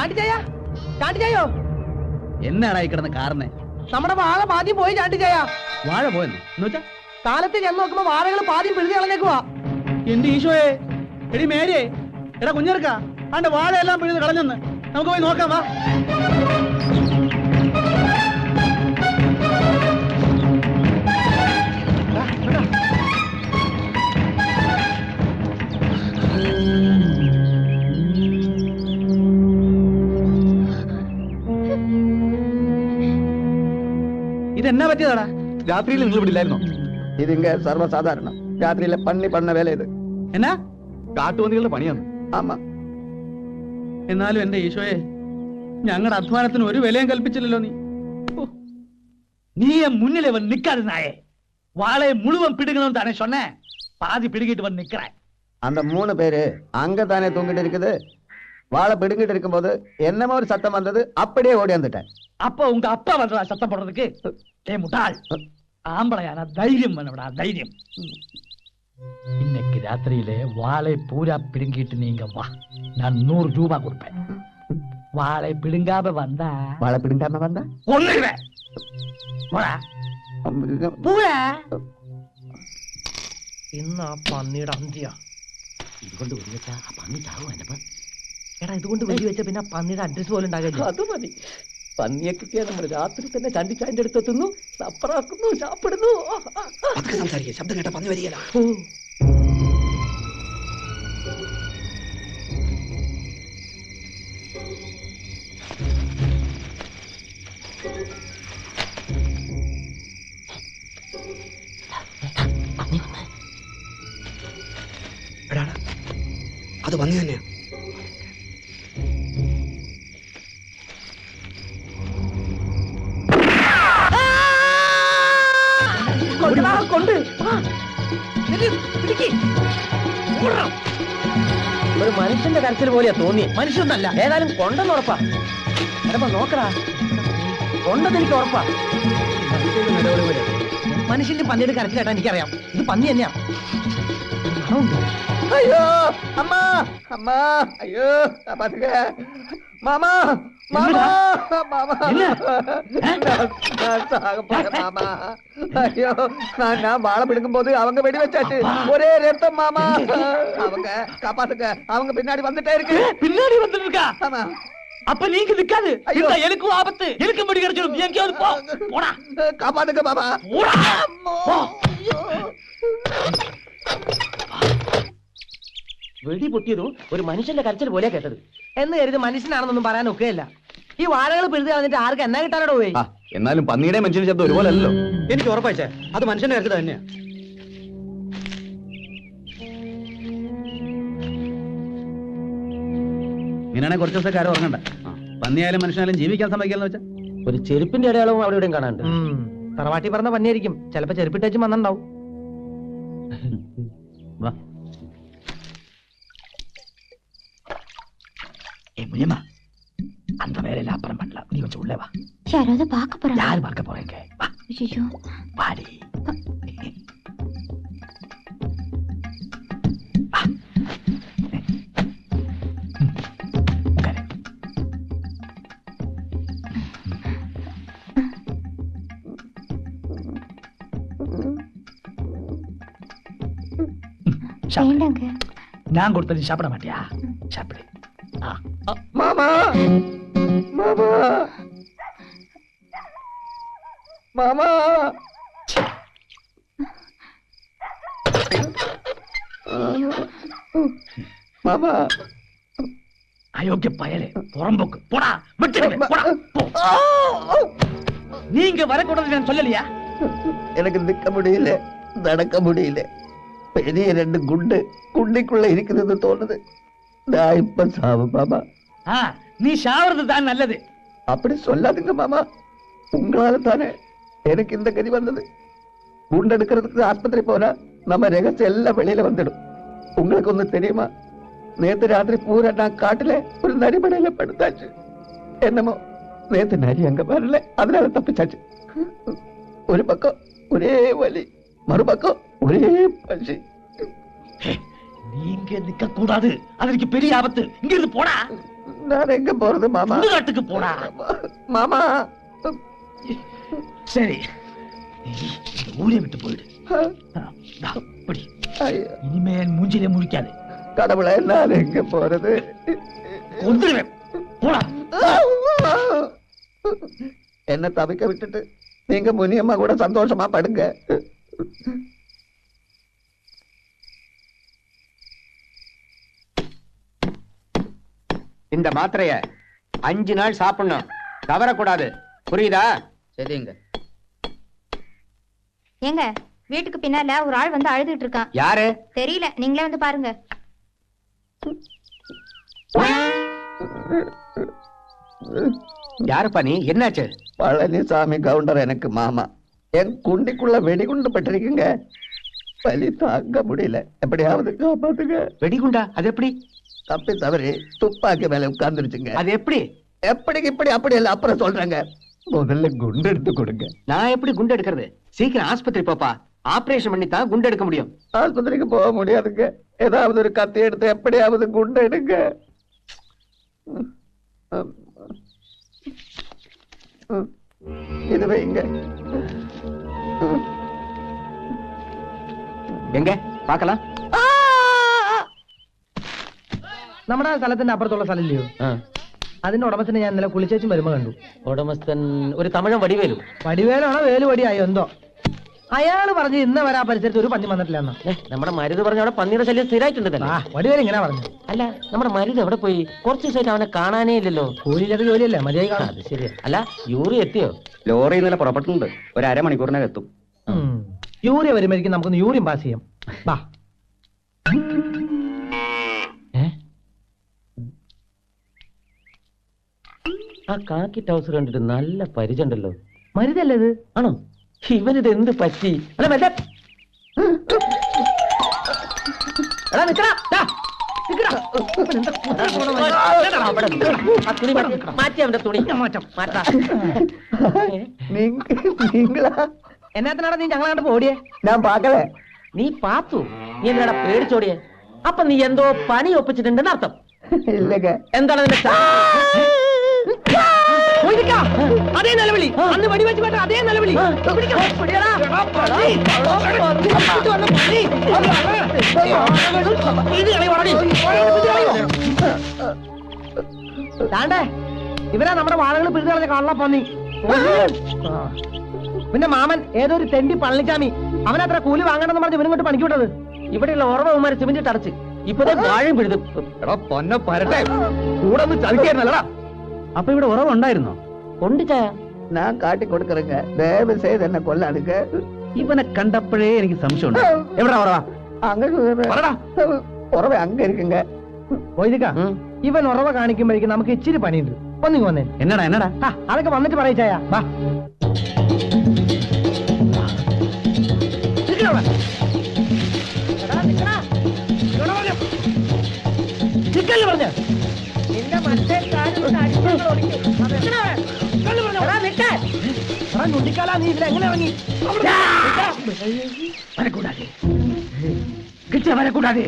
ചാണ്ടിച്ചായോ എന്നാടാ ഈ കിടന്ന് കാറിനെ? നമ്മുടെ വാഴ പാതി പോയി ചാണ്ടിച്ചായ. വാഴ പോയെന്ന് എന്നുവെച്ചാ കാലത്ത് ചെന്ന് നോക്കുമ്പോ വാഴകൾ പാതി പിഴുതി കളഞ്ഞേക്കുവാ. എന്റെ ഈശോയെ, എടി മേരിയെ, എടാ കുഞ്ഞെടുക്ക, ആണ്ട് വാഴയെല്ലാം പിഴുത് കളഞ്ഞെന്ന്. നമുക്ക് പോയി നോക്കാം വാ. ഇതെന്നാ പറ്റിയതാടാ? രാത്രിയിൽ നിങ്ങൾ ഇവിടെ ഇല്ലായിരുന്നോ? ഇതിങ്ക സർവ്വസാധാരണം രാത്രിയിലെ പണി പണ്ണ വേല ഇത്. എന്നാ? കാട്ടുപന്നികളുടെ പണിയാണ്. ആമാ. എന്നാലും എന്റെ ഈശോയെ, ഞങ്ങളുടെ അധ്വാനത്തിന് ഒരു വിലയും കൽപ്പിച്ചില്ലല്ലോ നീ. நீயே முன்னிலை வந்து நிக்காது நாயே. வாழை முழுவன் பிடுங்கணும் தானே சொன்னேன். பாதி பிடுங்கிட்டு வந்து நிக்கிறேன். அந்த 3 பேரு அங்க தானே தூங்கிட்டு இருக்குது. வாழை பிடுங்கிட்டு இருக்கும்போது என்னமோ ஒரு சத்தம் வந்தது, அப்படியே ஓடி வந்துட்டேன். அப்ப உங்க அப்பா வந்தா சத்தம் போடுறதுக்கு? ஏ முட்டாள், ஆம்பளையான தைரியம் வேணும்டா, தைரியம். இன்னைக்கு ராத்திரியிலே வாழை பூரா பிடுங்கிட்டு நீங்க வா, நான் 100 ரூபாய் கொடுப்பேன். வாழை பிடுங்காம வந்தா வாழை பிடுங்காம வந்தா ஒண்ணுவேன். ഇന്ന് ആ പന്നിയുടെ അന്ത്യ. ഇതുകൊണ്ട് വെടിവെച്ചാ ആ പന്നി ചാവും. എന്നപ്പ എടാ, ഇതുകൊണ്ട് വെടിവെച്ച പിന്നെ ആ പന്നിയുടെ അഡ്രസ് പോലും ഉണ്ടാകില്ല. അത് മതി. പന്നിയെ കിട്ടിയാൽ നമ്മൾ രാത്രി തന്നെ ചാണ്ടിച്ചായന്റെ അടുത്തെത്തുന്നു, സപ്പറാക്കുന്നു, ചാപ്പിടുന്നു. സംസാരിക്കുക, ശബ്ദം കേട്ട പന്നി വരികയില്ല. അത് പന്നി തന്നെയാ. ഒരു മനുഷ്യന്റെ കരച്ചിൽ പോലെയാ തോന്നി. മനുഷ്യന്നല്ല, ഏതായാലും കൊണ്ടെന്ന് ഉറപ്പാ. എടപ്പ നോക്കടാ, കൊണ്ടെന്ന് എനിക്ക് ഉറപ്പാ. മനുഷ്യന്റെ പന്നിയുടെ കരച്ചിലേട്ടാ എനിക്കറിയാം. ഇത് പന്നി തന്നെയാ. അയ്യോ അമ്മ, അമ്മ, അയ്യോ പാത്തുക. മാമാ, മാമാ, മാമാ, மாமா. ஐயோ, நான் வாழை பிடிக்கும் போது அவங்க வெடி வச்சாச்சு. ஒரே ரத்தம் மாமா. அவங்க காப்பாத்துக்க, அவங்க பின்னாடி வந்துட்டே இருக்கு. பின்னாடி வந்துட்டு இருக்கா? ஆமா. அப்ப நீங்க நிக்காது. இந்த எனக்கும் ஆபத்து. எனக்கு முடி கிடைச்சிடும். எங்கேயாவது போ. போடா. காப்பாத்துக்க மாமா. போடா. വെടി പൊട്ടിയതും ഒരു മനുഷ്യന്റെ കരച്ചിൽ പോലെയാ കേട്ടത്. എന്ന് കരുതി മനുഷ്യനാണെന്നൊന്നും പറയാൻ ഒക്കെയല്ല. ഈ വാഴകൾ പിഴുതി കളഞ്ഞിട്ട് ആർക്ക് എന്നാ കിട്ടാനോട് പോയി? എന്നാലും പന്നിയുടെ മനുഷ്യന്റെ ശബ്ദം ഒരുപോലെ അല്ലല്ലോ. എനിക്ക് ഉറപ്പായിച്ചേ, അത് മനുഷ്യന്റെ കരുത്ത് തന്നെയാ. ഇങ്ങനെയാണെങ്കിൽ കുറച്ച് ദിവസമൊക്കെ ആരും ഉറങ്ങണ്ട. പന്നിയായാലും മനുഷ്യനായാലും ജീവിക്കാൻ സമ്മതിക്കാന്ന് വെച്ചാ ഒരു ചെരുപ്പിന്റെ അടയാളവും അവിടെ ഇവിടെയും കാണാണ്ട്. തറവാട്ടി പറഞ്ഞ പന്നിയായിരിക്കും. ചിലപ്പോ ചെരുപ്പിട്ടേച്ചും വന്നിണ്ടാവും. വാ. முனியம்மா, அந்த வேலையில அப்புறம் பண்ணலாம். நீ கொஞ்சம் உள்ளே வா. யாராவது பார்க்க போறாங்க? யாரு பார்க்க போறீங்க? வா. ஐயோ, வாடி. வேண்டாங்க. நான் கொடுத்தது சாப்பிட மாட்டியா? சாப்பிடு. மாமா, மாமா, மாமா, மாமா. அயோக்கிய பயலே, புறம்போக்கு, போடா, விட்டுடுங்க, போடா, போ. நீங்க வரக்கூடாது நான் சொல்லலையா? எனக்கு நிக்க முடியல, நடக்க முடியல. பெரிய 2 குண்டு குண்டிக்குள்ள இருக்குதுன்னு தோணுது. நான் இப்ப சாவு மாமா. நீ சாவறது தான் நல்லது. அப்படி சொல்லாதுங்க மாமா. உங்களால தானே எனக்கு இந்த கதி வந்தது. குண்டெடுக்கிறதுக்கு ஆஸ்பத்திரி போனா நம்ம ரகசியம் எல்லாம் வெளியில வந்துடும். உங்களுக்கு ஒண்ணு தெரியுமா? நேத்து ராத்திரி பூரா நான் காட்டுல ஒரு நரிமடையில படுத்தாச்சு. என்னமோ நேத்து நரி அங்க வரல, அதனால தப்பிச்சாச்சு. ஒரு பக்கம் ஒரே வலி, மறுபக்கம் ஒரே பசி. நீங்க நிக்க கூடாது, அதற்கு பெரிய ஆபத்து. இங்க இருந்து போடா. நான் எங்க போறது மாமா? சுடுகாட்டுக்கு போடா. மாமா சரி, நீ இந்த ஊரை விட்டு போயிடு. தா, இப்படி. இனிமேல் மூஞ்சிலே முழிக்காது. கடவுளே, நான் எங்க போறது? கொன்றுவேன். போடா. என்ன தவிக்க விட்டுட்டு நீங்க முனியம்மா கூட சந்தோஷமா படுங்க. இந்த மாத்திரைய 5 நாள் சாப்பிடணும், தவறக்கூடாது. புரியுதா? சரிங்க. ஏங்க, வீட்டுக்கு பின்னால ஒரு ஆள் வந்து அழுதுட்டு இருக்கான். யாரு? தெரியல, நீங்களே வந்து பாருங்க. யாருப்பா நீ? என்னாச்சு? பழனிசாமி கவுண்டர் எனக்கு மாமா. என் குண்டிக்குள்ள வெடிகுண்டு பட்டிருக்குங்க. வலி தாங்க முடியல, எப்படியாவது காப்பாத்துங்க. வெடிகுண்டா? அது எப்படி? தப்பி தவறி துப்பாக்கி மேல உட்கார்ந்துருச்சுங்க. அது எப்படி? எப்படிக்கு இப்படி அப்படி இல்ல, அப்புறம் சொல்றேங்க. முதல்ல குண்டு எடுத்து கொடுங்க. நான் எப்படி குண்டு எடுக்கிறது? சீக்கிரம் ஆஸ்பத்திரி போப்பா. ஆபரேஷன் பண்ணி தான் குண்டு எடுக்க முடியும். ஆஸ்பத்திரிக்கு போக முடியாதுங்க. ஏதாவது ஒரு கத்தி எடுத்து எப்படியாவது குண்டு எடுங்க. இது வைங்க. എങ്ക പാക്കലാം. നമ്മുടെ സ്ഥലത്തിന്റെ അപ്പുറത്തുള്ള സ്ഥലമില്ലയോ? അതിന്റെ ഉടമസ്ഥനെ ഞാൻ ഇന്നലെ കുളിച്ചേച്ചും വരുമ്പോ കണ്ടു. ഉടമസ്ഥൻ ഒരു തമിഴൻ വടിവേലു. വടിവേലാണോ വേലുവടിയായോ എന്തോ? അയാള് പറഞ്ഞ് ഇന്ന് വരെ ആ പരിസരത്ത് ഒരു പന്നി വന്നിട്ടില്ലെന്നാ. നമ്മുടെ മരുത് പറഞ്ഞ അവിടെ പന്നിയുടെ ശല്യം സ്ഥിരമായിട്ടുണ്ടല്ലോ. വടിവേല ഇങ്ങനെ പറഞ്ഞു. അല്ല, നമ്മുടെ മരുത് എവിടെ പോയി? കുറച്ച് ദിവസമായിട്ട് അവനെ കാണാനേ ഇല്ലല്ലോ. കൂലിയില്ലാത്ത ജോലിയല്ലേ, മതിയായി കാണാം. അത് ശരിയാ. അല്ല, യൂറി എത്തിയോ? ലോറി ഇന്നലെ പുറപ്പെട്ടിട്ടുണ്ട്. ഒരു അരമണിക്കൂറിനകം എത്തും. യൂറിയ വരുമ്പോഴേക്കും നമുക്കൊന്ന് യൂറിയം പാസ് ചെയ്യാം. ബാ. ആ കാക്കി ടൗസർ കണ്ടിട്ട് നല്ല പരിചയമുണ്ടല്ലോ. മരുതല്ലേ ഇത്? ആണോ? ഇവനിത് എന്ത് പറ്റി? അല്ല മറ്റേ മാറ്റി അവന്റെ തുണി മാറ്റാ. എന്നാത്തിനാണ് നീ ഞങ്ങളെ കണ്ടപ്പോ ഓടിയേ? ഞാൻ പാക്കലേ. നീ പാത്തു? നീ എന്തിനാ പേടിച്ചോടിയേ? അപ്പൊ നീ എന്തോ പണി ഒപ്പിച്ചിട്ടുണ്ടെന്ന് അർത്ഥം. ഇല്ലക. എന്താണ് അതിന്റെ അതേ നിലവിളി, അന്ന് വെടിവെച്ച് കേട്ട അതേ നിലവിളി. താണ്ടേ ഇവരാ നമ്മുടെ വാഴകൾ പിടിച്ചു കളഞ്ഞ കള്ളപ്പന്നി. പിന്നെ മാമൻ ഏതോ ഒരു തെണ്ടി പളനിച്ചാമി, അവനത്ര കൂലി വാങ്ങണമെന്ന് പറഞ്ഞ് ഇവനിങ്ങോട്ട് പണിക്ക് വിട്ടത്. ഇവിടെയുള്ള ഉറവന്മാരെ സിമന്റ് അടച്ച് ഇപ്പഴേ വാഴയും പിഴുതും. പൊന്നെ പരട്ടെ, കൂടെ ഒന്ന് ചതിക്കായിരുന്നല്ലടാ. അപ്പൊ ഇവിടെ ഉറവുണ്ടായിരുന്നോ? ഉണ്ട് ചായ. ഞാൻ കാട്ടി കൊടുക്കறேங்க. ദയവ് ചെയ്ത് എന്നെ കൊല്ലാടുക. ഇവനെ കണ്ടപ്പോഴേ എനിക്ക് സംശയമുണ്ട്. എവിടാ ഉറവ? ഉറവ അങ്ങ இருக்குங்க. ഇവൻ ഉറവ കാണിക്കുമ്പോഴേക്കും നമുക്ക് ഇച്ചിരി പണിയുണ്ട്. ഒന്നിങ്ങ് വന്നേ. എന്നടാ അതൊക്കെ വന്നിട്ട് പറയിച്ചായ. പറഞ്ഞ നുണ്ടിക്കാല നീ ഇതിലെങ്ങനെ ഇറങ്ങി? വരക്കൂടാതെ കിട്ടിയ വരക്കൂടാതെ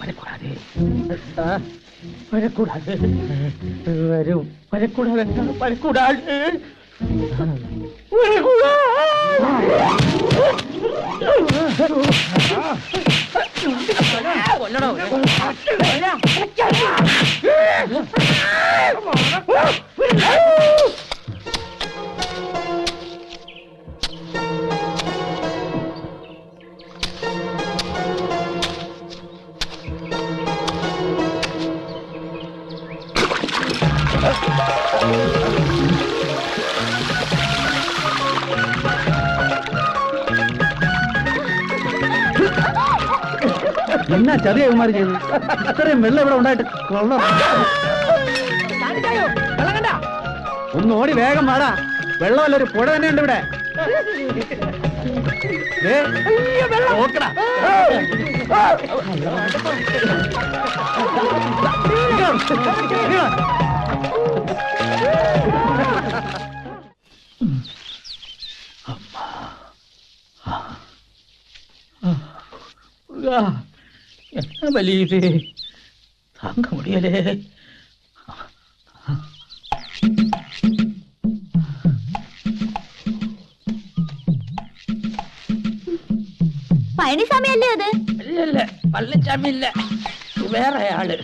വരക്കൂടാതെ വരക്കൂടാതെ വരും. വരക്കൂടാതെ വരക്കൂടാതെ എന്നാ ചതിയമാര് ചെയ്തു? ഇത്രയും വെള്ളം ഇവിടെ ഉണ്ടായിട്ട് കൊള്ളാം. ഒന്ന് ഓടി വേഗം വാടാ. വെള്ളമല്ല, ഒരു പുഴ തന്നെ ഉണ്ട് ഇവിടെ. വലിയ தாங்க முடியலே. പഴനിസ്വാമി അല്ലേ അത്? இல்ல பழனிசாமி இல்ல, வேற ஆளு.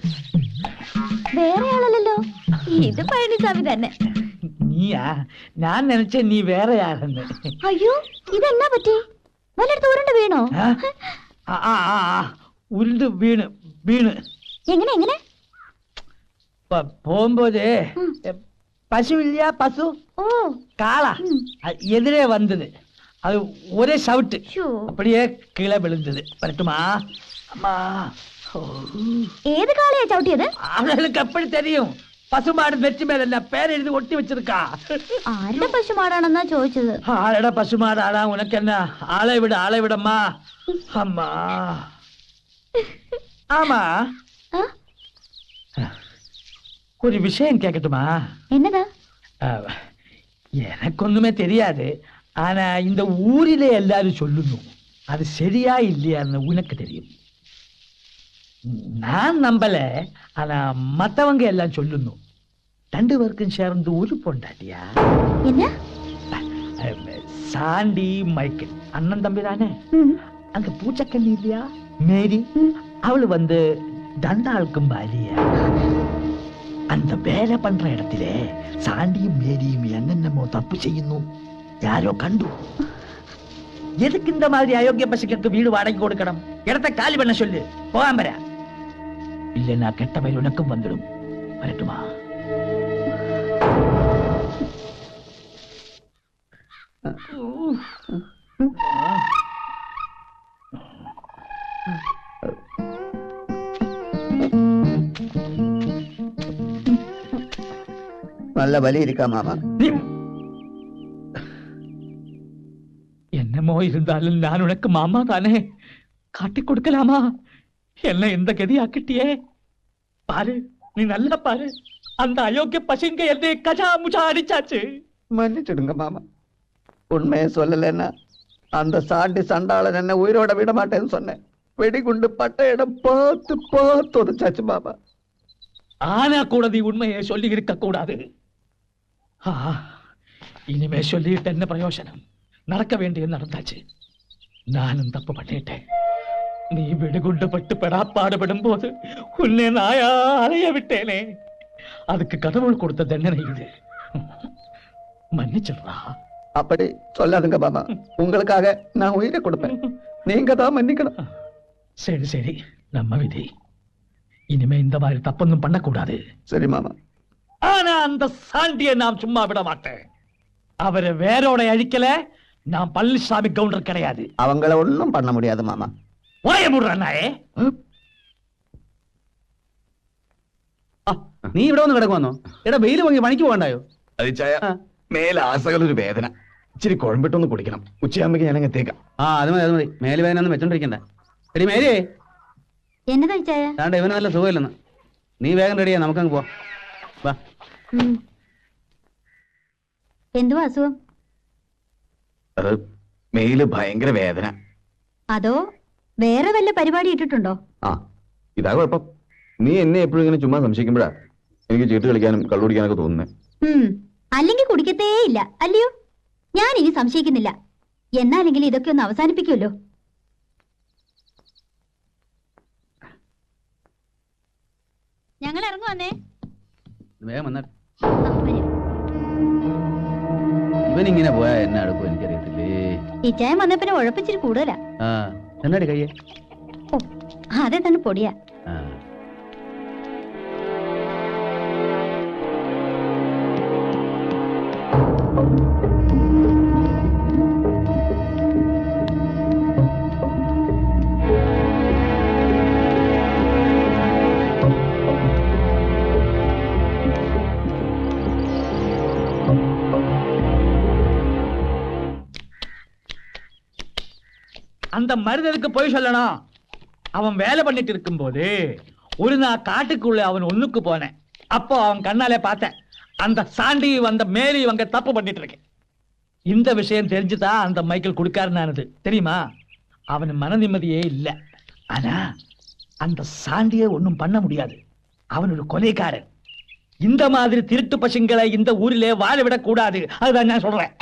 വേറെ ആളല്ലല്ലോ, ഇത് പഴനിസ്വാമി തന്നെ. നീയാ? ഞാൻ നിனைச்ச നീ വേറെ ആളെന്ന്. അയ്യോ, ഇതെന്നാ പറ്റി? വല്ലയിടത്ത് ഉരുണ്ട് വീണോ? ഉരുണ്ട് വീണ് വീണ്. എങ്ങനെ എങ്ങനെ? போகும்போது பசு இல்லையா, பசு காளா எதிரே வந்தது. அது ஒரே சவுட்டு, அப்படியே கீழே விழுந்தது. வரட்டுமா? அம்மா. ഏത് കാളയാ ചവിട്ടിയത്? அவளுக்கு அப்படி தெரியும். பசுமாடு நெற்றி மேல பேர் எழுதி ஒட்டி வச்சிருக்கா. ആരുടെ പശുമാടാണെന്നാ ചോദിച്ചത്. ஆளடா பசுமாடு ஆளா, உனக்கு என்ன? ஆளை விட ஆளை விடம்மா. அம்மா. ஆமா, ஒரு விஷயம் கேட்கட்டுமா? என்னதா? எனக்கு ஒண்ணுமே தெரியாது. ஆனா இந்த ஊரிலே எல்லாரும் சொல்லணும், அது சரியா இல்லையான்னு உனக்கு தெரியும். நான் நம்பல, ஆனா மத்தவங்க எல்லாம் சொல்லணும். 2 பேருக்கும் சேர்ந்து ஒரு பொண்டாட்டியா? என்ன? சாண்டி மைக்கேல் அண்ணன் தம்பி தானே? அங்க பூச்சக்கண்ணி இல்லையா மேரி, அவளு வந்து தண்டாளுக்கும் பாலியா. அந்த வேலை பண்ற இடத்திலே சாண்டியும் மேரியும் என்னென்னமோ தப்பு செய்யணும், யாரோ கண்டு. எதுக்கு இந்த மாதிரி அயோக்கிய பசங்களுக்கு வீடு வாடகை கொடுக்கணும்? இடத்தை காலி பண்ண சொல்லு, போகாம. இல்லைன்னா கெட்ட பயில் உனக்கும் வந்துடும். வரட்டுமா? நல்ல வலி இருக்கா மாமா? என்னமோ இருந்தாலும் நான் உனக்கு மாமா தானே, காட்டி கொடுக்கலாமா? என்ன இந்த கதி ஆக்கிட்டியே. பாரு, நீ நல்லா பாரு, அந்த அயோக்கிய பசங்க என்னை கஜா முஜா அடிச்சாச்சு. மன்னிச்சிடுங்க மாமா. உண்மையை சொல்லலைன்னா அந்த சாண்டி சண்டாளன் என்ன உயிரோட விட மாட்டேன்னு சொன்னேன். வெடிகுண்டு பட்ட இடம் பார்த்து பார்த்து உதச்சாச்சு மாமா. ஆனா கூட நீ உண்மையை சொல்லி இருக்க கூடாது. இனிமே சொல்லிட்டு என்ன பிரயோஜனம்? நடக்க வேண்டியது நடந்தாச்சு. நானும் தப்பு பண்ணிட்டேன். நீ வெடிகுண்டு பட்டு பெடாப்பாடுபடும் போது உன்னை நாயா அலைய விட்டேனே, அதுக்கு கடவுள் கொடுத்த தண்டனை இது. மன்னிச்சிடுறா. அப்படி சொல்லாதுங்க மாமா. உங்களுக்காக நான் உயிரை கொடுப்பேன், நீங்க தான் மன்னிக்கணும். சரி சரி, நம்ம விதி. இனிமே இந்த மாதிரி தப்பொன்னும் பண்ணக்கூடாது. சரி மாமா. ஆனா அந்த சாண்டியை நாம் சும்மா விட மாட்டேன். அவரை வேரோட அழிக்கல, நான் பழனிசாமி கவுண்டர் கிடையாது. அவங்கள ஒன்னும் பண்ண முடியாது மாமா. வாய மூடுறானே. നീ ഇവിടെ വന്ന് കിടക്കുവന്നോ? എടാ വെയിൽ വാങ്ങി പണിക്ക് പോകണ്ടായോ? മേലെ ആസകളൊരു വേദന, ഇച്ചിരി കുഴമ്പിട്ടൊന്ന് കുടിക്കണം. ഉച്ചയാകുമ്പോ ഞാൻ എത്തേക്കാം. അത് മതി, അത് മതി. മേല് വേദന ഒന്നും വെച്ചോണ്ടിരിക്കണ്ട. എടി മേരിയേ, എന്നതാ ചായ? താണ്ട ഇവന് നല്ല സുഖമില്ലെന്ന്. നീ വേഗം റെഡിയാ, നമുക്കങ്ങ് പോവാം. വാ. എന്തുവാ അസുഖം? അത് മേല് ഭയങ്കര വേദന. അതോ വേറെ വല്ല പരിപാടി ഇട്ടിട്ടുണ്ടോ? ആ, ഇതാ കുഴപ്പം. നീ എന്നെ എപ്പോഴും ഇങ്ങനെ ചുമ്മാ സംശയിക്കുമ്പോഴാ എനിക്ക് ചീട്ട് കളിക്കാനും കള്ളുടിക്കാനൊക്കെ തോന്നുന്നേ. അല്ലെങ്കിൽ കുടിക്കത്തേ ഇല്ല അല്ലയോ? ഞാൻ ഇനി സംശയിക്കുന്നില്ല. എന്നാലെങ്കിൽ ഇതൊക്കെ ഒന്ന് അവസാനിപ്പിക്കുമല്ലോ. ഞങ്ങൾ ഇറങ്ങുവന്നേ. വേഗം വന്നാ. ഇവനിങ്ങനെ പോയാ എന്നെ അടുക്കും എനിക്കറിയത്തില്ലേ. ഇച്ചായം വന്ന പിന്നെ ഉഴപ്പിച്ചിരി കൂടുതലാ. എന്നാടി കയ്യേ? ഓ, അതെ തന്നെ പൊടിയാ. அந்த மருதனுக்கு போய் சொல்லணும். அவன் வேலை பண்ணிட்டு இருக்கும் போது ஒரு நாள் காட்டுக்குள்ள அவன் ஒண்ணுக்கு போனேன். அப்போ அவன் கண்ணாலே பார்த்தேன், அந்த சாண்டி வந்த மேரி இவங்க தப்பு பண்ணிட்டு இருக்கேன். இந்த விஷயம் தெரிஞ்சுதான் அந்த மைக்கேல் குடுக்காருனானது தெரியுமா? அவன் மன நிம்மதியே இல்லை. ஆனா அந்த சாண்டியை ஒன்னும் பண்ண முடியாது. அவன் ஒரு கொலைகாரன். இந்த மாதிரி திருட்டு பசங்களை இந்த ஊரிலே வாழ விட கூடாது. அதுதான் நான் சொல்றேன்.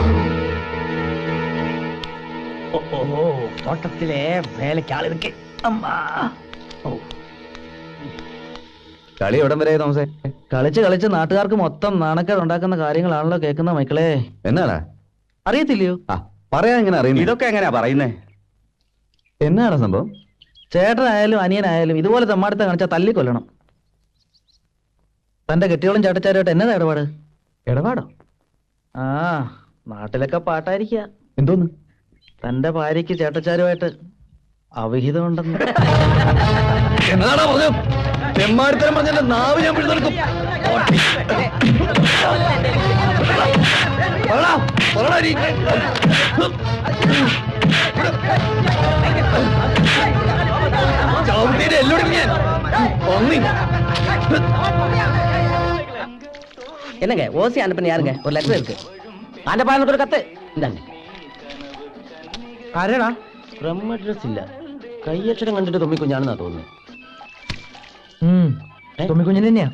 தோட்டத்திலே வேலைக்கு ஆள் இருக்கு. അമ്മാ. കളി എവിടം വരെ തോമസേ? കളിച്ച് നാട്ടുകാർക്ക് മൊത്തം നാണക്കേട് ഉണ്ടാക്കുന്ന കാര്യങ്ങളാണല്ലോ കേൾക്കുന്ന മക്കളെ. എന്നാടാ അറിയത്തില്ലയോ? ആ പറയാൻ എങ്ങനെ അറിയുന്നു? ഇതൊക്കെ എങ്ങനെയാ പറയുന്നേ? എന്നാണ് സംഭവം? ചേട്ടനായാലും അനിയനായാലും ഇതുപോലെ തെമ്മാടുത്ത കാണിച്ചാൽ തല്ലിക്കൊല്ലണം. തന്റെ കെട്ടിയോളം ചേട്ടച്ചാരുമായിട്ട് എന്നതാ ഇടപാട്? ഇടപാടോ? ആ നാട്ടിലൊക്കെ പാട്ടായിരിക്ക. എന്തോന്ന്? തന്റെ ഭാര്യയ്ക്ക് ചേട്ടച്ചാരുമായിട്ട് അവിഹിതമുണ്ടെന്ന്. എന്നതാണോ പറഞ്ഞു? തെമ്മാടിത്തരം പറഞ്ഞ നാവ് ഞാൻ പിടിച്ചെടുക്കും. என்னங்க ஓசி அனுப்பின யாருங்க? ஒரு லெட்டர் இருக்கு. அந்த பையனுக்கு ஒரு கத்து இந்தாங்க. ആരാടാ? ഫ്രം അഡ്രസ് ഇല്ല. കയ്യക്ഷരം കണ്ടിട്ട് തൊമ്മിക്കുഞ്ഞാണെന്നാ തോന്നുന്നു. തൊമ്മിക്കുഞ്ഞിന് തന്നെയാ.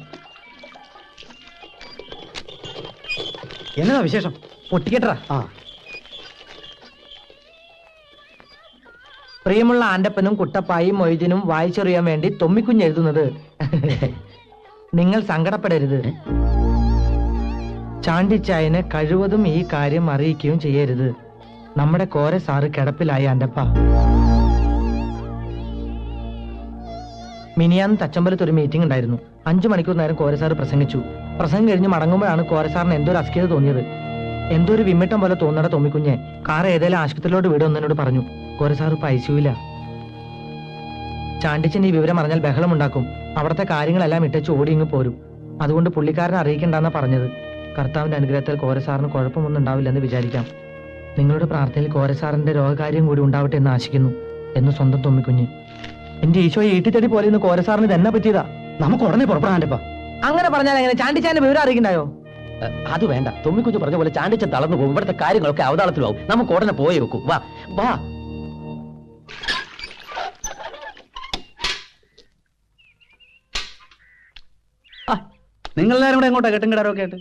എന്നതാ വിശേഷം? പൊട്ടിക്കട്ടാ. പ്രിയമുള്ള ആന്റപ്പനും കുട്ടപ്പായും മൊയ്തിനും വായിച്ചറിയാൻ വേണ്ടി തൊമ്മിക്കുഞ്ഞ് എഴുതുന്നത്. നിങ്ങൾ സങ്കടപ്പെടരുത്. ചാണ്ടിച്ചായനെ കഴിവതും ഈ കാര്യം അറിയിക്കുകയും ചെയ്യരുത്. നമ്മുടെ കോര സാറ് കിടപ്പിലായി ആന്റപ്പ. മിനിയാന്ന് തച്ചമ്പലത്ത് ഒരു മീറ്റിംഗ് ഉണ്ടായിരുന്നു. 5 മണിക്കൂർ നേരം കോരസാറ് പ്രസംഗിച്ചു. പ്രസംഗം കഴിഞ്ഞ് മടങ്ങുമ്പോഴാണ് കോരസാറിന് എന്തോ ഒരു അസ്കിത തോന്നിയത്. എന്തോ ഒരു വിമ്മിട്ടം പോലെ തോന്നട തൊമ്മിക്കുഞ്ഞെ കാർ ഏതെങ്കിലും ആശുപത്രിയിലോട്ട് വിടുമെന്നോട് പറഞ്ഞു. കോരസാറ് ഇപ്പൊ ഐസിയുവില്ല. ചാണ്ടിച്ചൻ ഈ വിവരം അറിഞ്ഞാൽ ബഹളമുണ്ടാക്കും. അവിടുത്തെ കാര്യങ്ങളെല്ലാം ഇട്ടച്ച് ഓടി ഇങ്ങ് പോരും. അതുകൊണ്ട് പുള്ളിക്കാരനെ അറിയിക്കണ്ടെന്നാ പറഞ്ഞത്. കർത്താവിന്റെ അനുഗ്രഹത്തിൽ കോരസാറിന് കുഴപ്പമൊന്നും ഉണ്ടാവില്ലെന്ന് വിചാരിക്കാം. നിങ്ങളുടെ പ്രാർത്ഥനയിൽ കോരസാറിന്റെ രോഗകാര്യം കൂടി ഉണ്ടാവട്ടെ എന്ന് ആശിക്കുന്നു എന്ന് സ്വന്തം തൊമ്മിക്കുഞ്ഞ്. എന്റെ ഈശോയെ ഈട്ടിത്തടി പോലെ ഇന്ന് കോരസാറിന് തന്നെ പറ്റിയതാ. നമുക്ക് ഉടനെ പുറപ്പെടാണ്ടപ്പാ. അങ്ങനെ പറഞ്ഞാൽ എങ്ങനെ? ചാണ്ടിച്ചാന്റെ വിവരം അറിയിക്കണ്ടായോ? അത് വേണ്ട. തൊമ്മിക്കുഞ്ഞ് പറഞ്ഞ പോലെ ചാണ്ടിച്ച തളർന്നു പോകും. ഇവിടുത്തെ കാര്യങ്ങളൊക്കെ അവതാളത്തിലാവും. നമുക്ക് ഉടനെ പോയി വെക്കും. വാ വാ. നിങ്ങളെല്ലാരും കൂടെ എങ്ങോട്ടാ കെട്ടും കിടാരൊക്കെ ആയിട്ട്?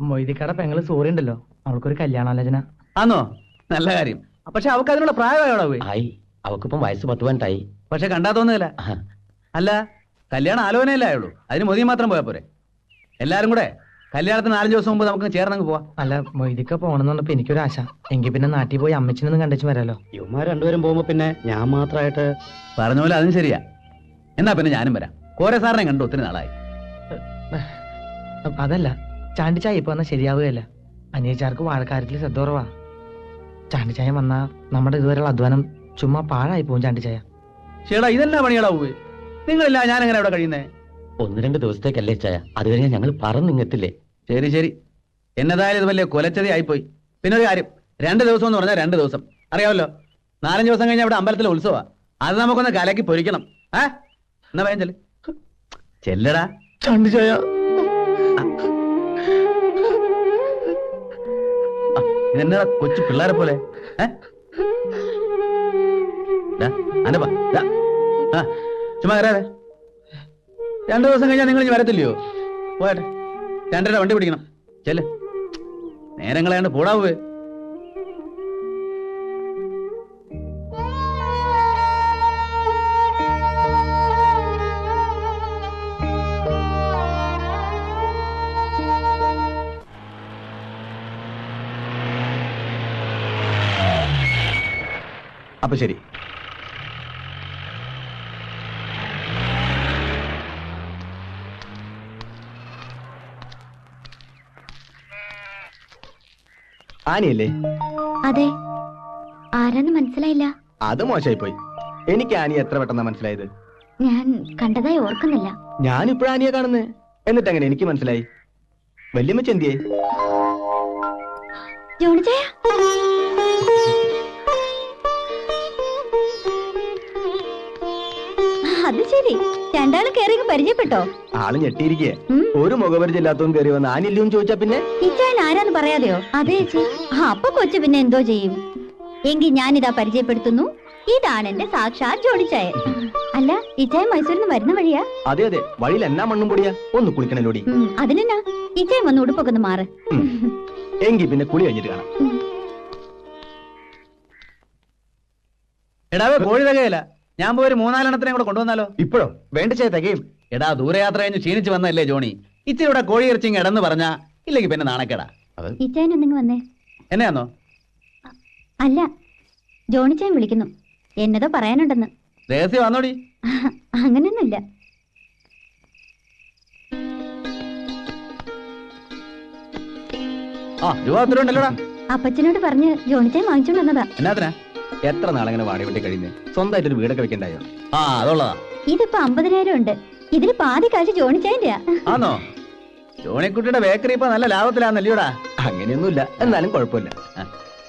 മൊയ്തിക്കട പെങ്ങള് സോറി ഉണ്ടല്ലോ, അവൾക്കൊരു കല്യാണാലോചന. ആന്നോ? നല്ല കാര്യം. പക്ഷെ അവൾക്ക് അതിനുള്ള പ്രായമായോടാ പോയി. ആയി. അവക്കിപ്പം വയസ്സ് 10 പക്ഷെ കണ്ടാ തോന്നുന്നില്ല. അല്ല, കല്യാണം ആലോചനയല്ലേ ആയുള്ളൂ. അതിന് മൊഴി മാത്രം പോയാ പോരെ? എല്ലാരും കൂടെ കല്യാണത്തിന് 4 ദിവസം മുമ്പ് നമുക്ക് ചേർന്നങ്ങ് പോവാം. അല്ല, മൊയ്തിക്ക പോണെന്നുണ്ടപ്പോ എനിക്കൊരു ആശ. എങ്കിൽ പിന്നെ നാട്ടിൽ പോയി അമ്മച്ചിനൊന്നും കണ്ടിച്ചു വരാലോ. ഇവന്മാർ രണ്ടുപേരും പോകുമ്പോ പിന്നെ ഞാൻ മാത്രമായിട്ട് പറഞ്ഞ പോലെ അതും ശരിയാ. എന്നാ പിന്നെ ഞാനും വരാം. കോരെ സാറിനെ കണ്ടു ഒത്തിരി നാളായി. അതല്ല, ചാണ്ടിച്ചായ ഇപ്പൊ വന്നാൽ ശരിയാവുകയല്ല. അനിയച്ചാർക്ക് വാഴക്കാര്യത്തിൽ ശ്രദ്ധ കുറവാ. ചാണ്ടിച്ചായ വന്നാ നമ്മുടെ ഇതുവരെയുള്ള അധ്വാനം ചുമ്മാ പാഴായി പോകും. ചാണ്ടിച്ചായ ചേടാ, ഇതെന്നാ പണിയാടാ പോയി? നിങ്ങളില്ല, ഞാൻ എങ്ങനെ ഇവിടെ കഴിയുന്നേ? 1-2 ദിവസത്തേക്കല്ലേ ചായ? അതുവരെ ഞങ്ങൾ പറന്നിങ്ങെത്തില്ലേ? ശരി ശരി. എന്നതായാലും ഇത് വലിയ കൊലച്ചതി ആയിപ്പോയി. പിന്നെ ഒരു കാര്യം, 2 ദിവസം എന്ന് പറഞ്ഞാൽ 2 ദിവസം അറിയാമല്ലോ. 4-5 ദിവസം കഴിഞ്ഞാൽ ഇവിടെ അമ്പലത്തിലെ ഉത്സവാ. അത് നമുക്കൊന്ന് കലക്കി പൊരിക്കണം. എന്നാ വേഗം ചെല്ല്. ചെല്ലടാ. ചാണ്ടിച്ചായ ഇതെന്നാ കൊച്ചു പിള്ളേരെ പോലെ? ചുമ്മാ കരാതെ. 2 ദിവസം കഴിഞ്ഞാൽ നിങ്ങൾ ഇനി വരത്തില്ലയോ? പോയട്ടെ. 2:30 വണ്ടി പിടിക്കണം. ചെല്ല്. നേരം കളയാണ്ട് പോടാവേ. അപ്പൊ ശരി. ആനിയല്ലേ? അതെ. ആരാന്ന് മനസ്സിലായില്ല. അത് മോശമായി പോയി. എനിക്ക് ആനിയെ എത്ര പെട്ടെന്നാ മനസ്സിലായത്? ഞാൻ കണ്ടതായി ഓർക്കുന്നില്ല. ഞാനിപ്പോഴാ ആനിയെ കാണുന്നേ. എന്നിട്ട് അങ്ങനെ എനിക്ക് മനസ്സിലായി? വല്യമ്മച്ച എന്തിയേ? ജോണിച്ചായ, അത് ശരി. രണ്ടാളും കയറി പരിചയപ്പെട്ടോ? ആള് ഞെട്ടിയിരിക്കേ. ഒരു മുഖപരിചയം ഇല്ലാത്തവൻ കയറി വന്ന് ആനില്ലയോ ചോദിച്ചാ പിന്നെ ഇച്ചാൻ ആരാന്ന് പറയാതെയോ? അതെ ചേച്ചി. അപ്പൊ കൊച്ചു പിന്നെ എന്തോ ചെയ്യും? എങ്കിൽ ഞാനിതാ പരിചയപ്പെടുത്തുന്നു. ഇതാണ് എന്റെ സാക്ഷാത് ജോണിച്ചായൻ. അല്ല ഇച്ചായ മൈസൂരിൽ നിന്ന് വരുന്ന വഴിയാ? അതെ അതെ, വഴിയിൽ എന്നാ മണ്ണും പൊടിയാ, ഒന്ന് കുളിക്കണല്ലോടി. അതിനെന്നാ ഇച്ചായ വന്ന് ഉടുപ്പൊക്കെ ഒന്ന് മാറ്. എങ്കി പിന്നെ കുളി കഴിഞ്ഞിട്ട് കാണാം. എടാവേ കോഴി തികയില്ല, ഞാൻ പോയി ഒരു 3-4 കൂടെ കൊണ്ടുവന്നാലോ? ഇപ്പോഴോ? വേണ്ട ചേ തികയും. എടാ ദൂരയാത്ര കഴിഞ്ഞ് ക്ഷീണിച്ച് വന്നല്ലേ ജോണി, ഇച്ചിരി ഇവിടെ കോഴി ഇറച്ചിങ് ഇടന്ന് പറഞ്ഞാ ഇല്ലെങ്കിൽ പിന്നെ നാണക്കേടാ. ഇച്ചായനൊന്നിങ്ങ് വന്നേ. എന്നെയാന്നോ? അല്ല, ജോണിച്ചായൻ വിളിക്കുന്നു, എന്നതോ പറയാനുണ്ടെന്ന്. രഹസ്യം വന്നോടി. അങ്ങനെയൊന്നുമില്ല. ആ രൂപ ഒത്തിരി ഉണ്ടല്ലോടാ. അപ്പച്ചനോട് പറഞ്ഞ് ജോണിച്ചായൻ വാങ്ങിച്ചോണ്ട് വന്നതാ. എന്നാത്തിനാ? എത്ര നാളെങ്ങനെ വാടി വെട്ടി കഴിയുന്നേ? സ്വന്തമായിട്ടൊരു വീടൊക്കെ വെക്കണ്ടായോ? ആ അതുള്ളതാ. ഇതിപ്പോ 50,000 ഉണ്ട്. ഇതിൽ പാതി കാശ് ജോണിച്ചായന്റെയാ. ആന്നോ? ജോണിക്കുട്ടിയുടെ ബേക്കറി ഇപ്പൊ നല്ല ലാഭത്തിലാന്നല്ലോടാ. അങ്ങനെയൊന്നുമില്ല, എന്നാലും കുഴപ്പമില്ല.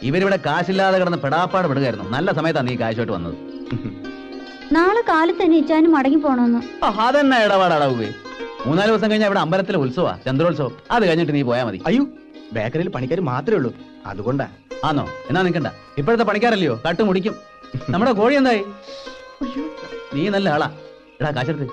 ഇവരിവിടെ കാശില്ലാതെ കിടന്ന് പെടാപ്പാട് പെടുകയായിരുന്നു. നല്ല സമയത്താണ് നീ കാശുമായിട്ട് വന്നത്. നാളെ കാലത്ത് തന്നെ ഇച്ചാനും മടങ്ങി പോണോന്ന്. അതെന്നാ ഇടപാടടവുകയെ. 3-4 ദിവസം കഴിഞ്ഞാൽ ഇവിടെ അമ്പലത്തിലെ ഉത്സവാ, ചന്ദ്രോത്സവം. അത് കഴിഞ്ഞിട്ട് നീ പോയാ മതി. അയ്യോ, ബേക്കറിയിൽ പണിക്കാർ മാത്രമേ ഉള്ളൂ, അതുകൊണ്ടാ. ആന്നോ? എന്നാ നിൽക്കണ്ട, ഇപ്പോഴത്തെ പണിക്കാരല്ലയോ കട്ട് മുടിക്കും. നമ്മുടെ കോഴി എന്തായി? നീ നല്ല ആളാ. എടാ കാശെടുത്ത്.